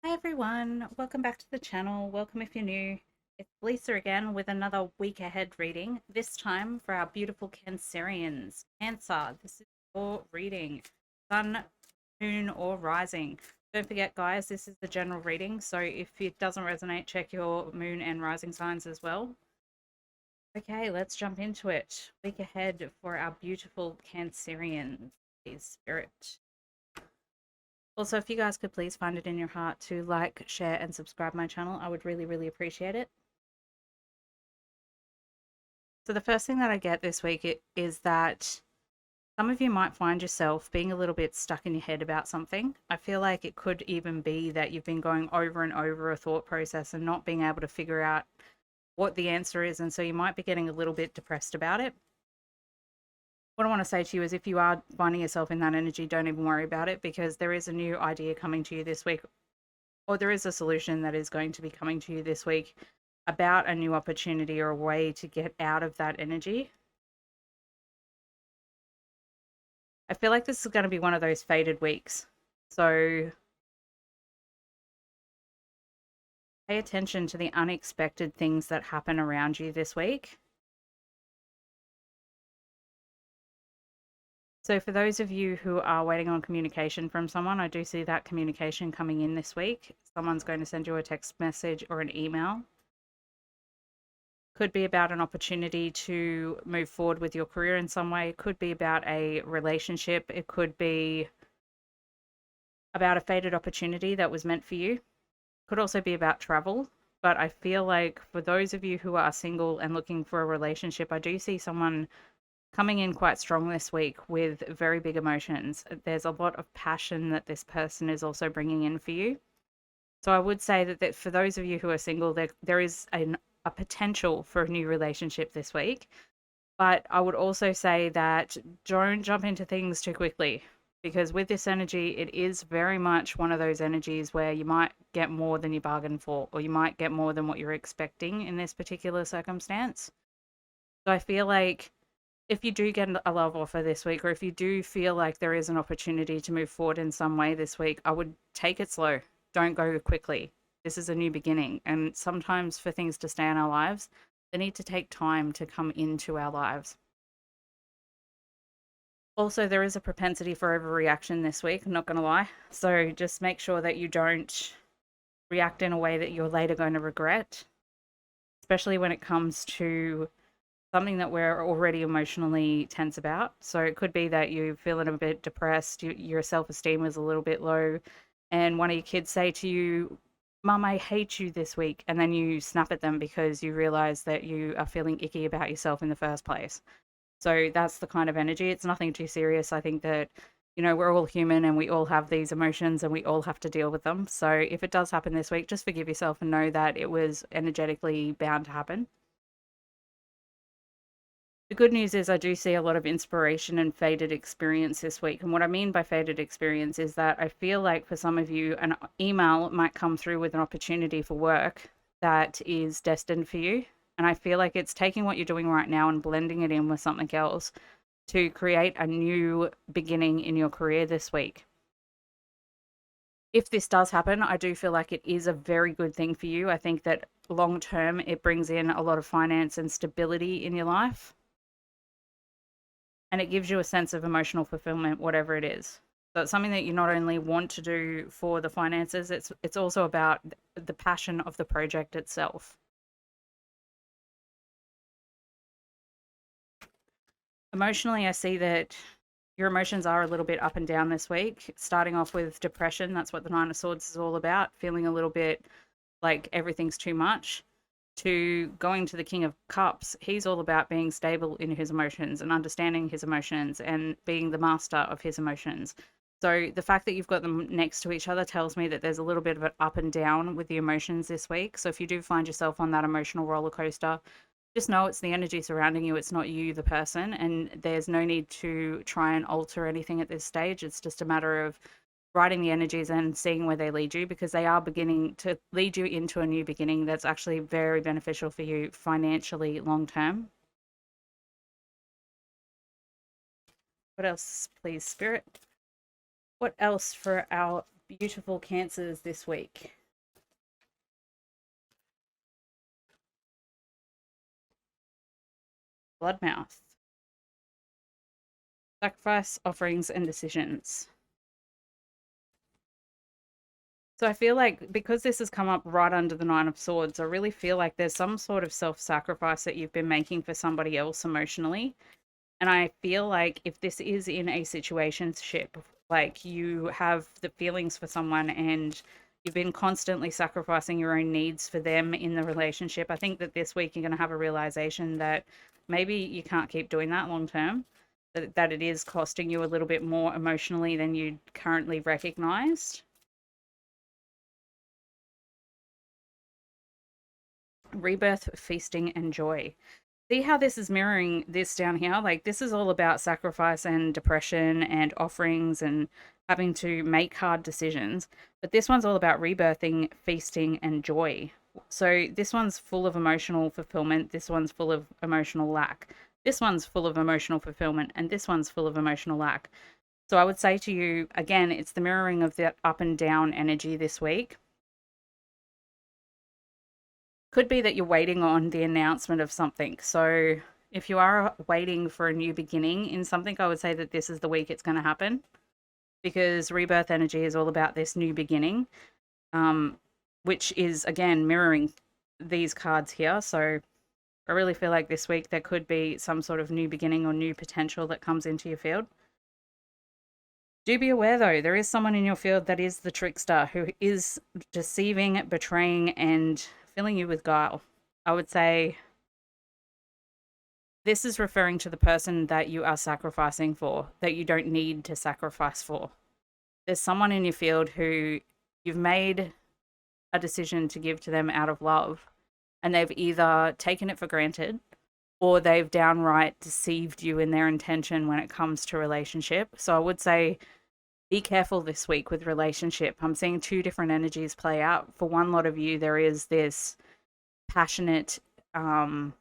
Hi everyone, welcome back to the channel. Welcome if you're new. It's Lisa again with another week ahead reading, this time for our beautiful Cancerians. Cancer, this is your reading. Sun, moon, or rising. Don't forget, guys, this is the general reading, so if it doesn't resonate, check your moon and rising signs as well. Okay, let's jump into it. Week ahead for our beautiful Cancerians. Please, Spirit. Also, if you guys could please find it in your heart to like, share, and subscribe my channel, I would really, really appreciate it. So the first thing that I get this week is that some of you might find yourself being a little bit stuck in your head about something. I feel like it could even be that you've been going over and over a thought process and not being able to figure out what the answer is. And so you might be getting a little bit depressed about it. What I want to say to you is if you are finding yourself in that energy, don't even worry about it, because there is a new idea coming to you this week, or there is a solution that is going to be coming to you this week about a new opportunity or a way to get out of that energy. I feel like this is going to be one of those faded weeks. So pay attention to the unexpected things that happen around you this week. So for those of you who are waiting on communication from someone, I do see that communication coming in this week. Someone's going to send you a text message or an email. Could be about an opportunity to move forward with your career in some way. It could be about a relationship. It could be about a faded opportunity that was meant for you. Could also be about travel. But I feel like for those of you who are single and looking for a relationship, I do see someone coming in quite strong this week with very big emotions. There's a lot of passion that this person is also bringing in for you. So I would say that for those of you who are single, there is a potential for a new relationship this week. But I would also say that don't jump into things too quickly, because with this energy, it is very much one of those energies where you might get more than you bargained for, or you might get more than what you're expecting in this particular circumstance. So I feel like if you do get a love offer this week, or if you do feel like there is an opportunity to move forward in some way this week, I would take it slow. Don't go quickly. This is a new beginning. And sometimes for things to stay in our lives, they need to take time to come into our lives. Also, there is a propensity for overreaction this week, I'm not going to lie. So just make sure that you don't react in a way that you're later going to regret, especially when it comes to something that we're already emotionally tense about. So it could be that you're feeling a bit depressed, your self-esteem is a little bit low, and one of your kids say to you, Mum, I hate you this week, and then you snap at them because you realize that you are feeling icky about yourself in the first place. So that's the kind of energy. It's nothing too serious. I think that, we're all human and we all have these emotions and we all have to deal with them. So if it does happen this week, just forgive yourself and know that it was energetically bound to happen. The good news is I do see a lot of inspiration and faded experience this week. And what I mean by faded experience is that I feel like for some of you, an email might come through with an opportunity for work that is destined for you. And I feel like it's taking what you're doing right now and blending it in with something else to create a new beginning in your career this week. If this does happen, I do feel like it is a very good thing for you. I think that long term, it brings in a lot of finance and stability in your life, and it gives you a sense of emotional fulfillment, whatever it is. So it's something that you not only want to do for the finances, it's also about the passion of the project itself. Emotionally, I see that your emotions are a little bit up and down this week, starting off with depression. That's what the Nine of Swords is all about, feeling a little bit like everything's too much, to going to the King of Cups. He's all about being stable in his emotions and understanding his emotions and being the master of his emotions. So the fact that you've got them next to each other tells me that there's a little bit of an up and down with the emotions this week. So if you do find yourself on that emotional roller coaster, just know it's the energy surrounding you. It's not you, the person, and there's no need to try and alter anything at this stage. It's just a matter of riding the energies and seeing where they lead you, because they are beginning to lead you into a new beginning that's actually very beneficial for you financially long term. What else, please, Spirit? What else for our beautiful Cancers this week? Bloodmouth. Sacrifice, offerings, and decisions. So I feel like because this has come up right under the Nine of Swords, I really feel like there's some sort of self-sacrifice that you've been making for somebody else emotionally. And I feel like if this is in a situationship, like you have the feelings for someone and you've been constantly sacrificing your own needs for them in the relationship, I think that this week you're going to have a realization that maybe you can't keep doing that long term, that it is costing you a little bit more emotionally than you currently recognized. Rebirth, feasting, and joy. See how this is mirroring this down here? Like, this is all about sacrifice and depression and offerings and having to make hard decisions. But this one's all about rebirthing, feasting, and joy. So this one's full of emotional fulfillment. This one's full of emotional lack. This one's full of emotional fulfillment. And this one's full of emotional lack. So I would say to you, again, it's the mirroring of that up and down energy this week. Could be that you're waiting on the announcement of something. So if you are waiting for a new beginning in something, I would say that this is the week it's going to happen, because rebirth energy is all about this new beginning, which is, again, mirroring these cards here. So I really feel like this week there could be some sort of new beginning or new potential that comes into your field. Do be aware, though, there is someone in your field that is the trickster, who is deceiving, betraying, and filling you with guile. I would say this is referring to the person that you are sacrificing for, that you don't need to sacrifice for. There's someone in your field who you've made a decision to give to them out of love, and they've either taken it for granted or they've downright deceived you in their intention when it comes to relationship. So I would say be careful this week with relationship. I'm seeing two different energies play out. For one lot of you, there is this passionate person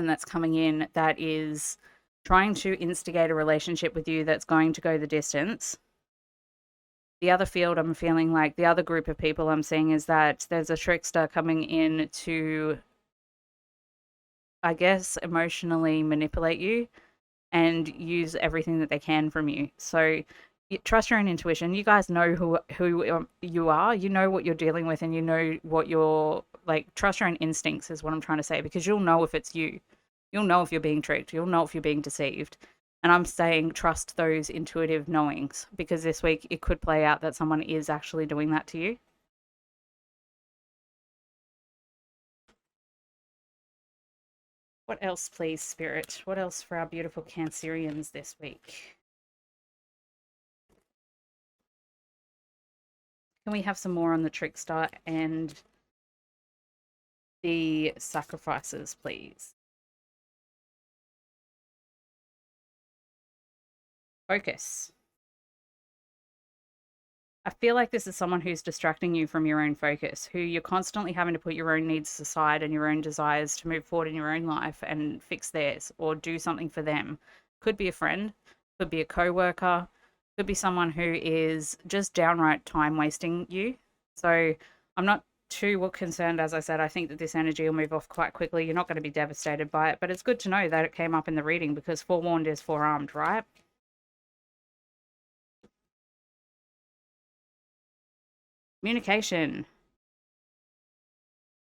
that's coming in that is trying to instigate a relationship with you that's going to go the distance. The other field, I'm feeling like the other group of people I'm seeing is that there's a trickster coming in to, I guess, emotionally manipulate you and use everything that they can from you. So trust your own intuition. You guys know who you are. You know what you're dealing with, and you know what you're like. Trust your own instincts is what I'm trying to say, because you'll know if it's you. You'll know if you're being tricked. You'll know if you're being deceived. And I'm saying trust those intuitive knowings, because this week it could play out that someone is actually doing that to you. What else, please, Spirit? What else for our beautiful Cancerians this week? Can we have some more on the trickster and the sacrifices, please? Focus. I feel like this is someone who's distracting you from your own focus, who you're constantly having to put your own needs aside and your own desires to move forward in your own life and fix theirs or do something for them. Could be a friend, could be a co-worker, could be someone who is just downright time wasting you. So I'm not too concerned. As I said, I think that this energy will move off quite quickly. You're not going to be devastated by it, but it's good to know that it came up in the reading, because forewarned is forearmed, right? Communication.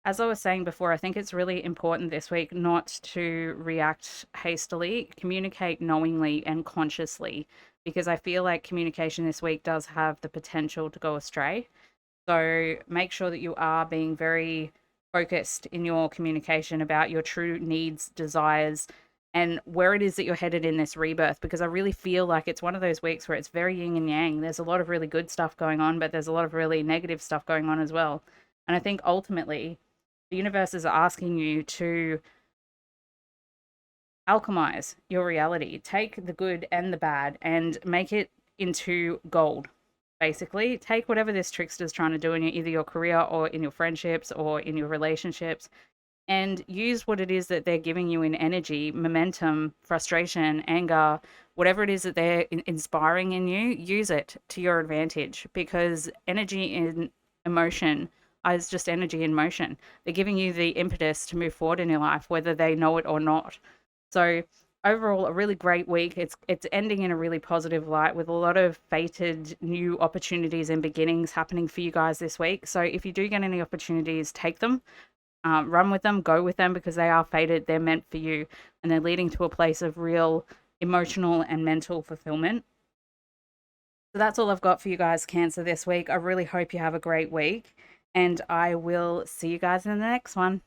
As I was saying before, I think it's really important this week not to react hastily, communicate knowingly and consciously, because I feel like communication this week does have the potential to go astray. So make sure that you are being very focused in your communication about your true needs, desires, and where it is that you're headed in this rebirth, because I really feel like it's one of those weeks where it's very yin and yang. There's a lot of really good stuff going on, but there's a lot of really negative stuff going on as well. And I think ultimately the universe is asking you to alchemize your reality, take the good and the bad and make it into gold. Basically, take whatever this trickster's trying to do in either your career or in your friendships or in your relationships, and use what it is that they're giving you in energy, momentum, frustration, anger, whatever it is that they're inspiring in you, use it to your advantage, because energy and emotion is just energy in motion. They're giving you the impetus to move forward in your life, whether they know it or not. So overall, a really great week. It's ending in a really positive light with a lot of fated new opportunities and beginnings happening for you guys this week. So if you do get any opportunities, take them. Run with them, go with them, because they are fated, they're meant for you, and they're leading to a place of real emotional and mental fulfillment. So that's all I've got for you guys, Cancer, this week. I really hope you have a great week, and I will see you guys in the next one.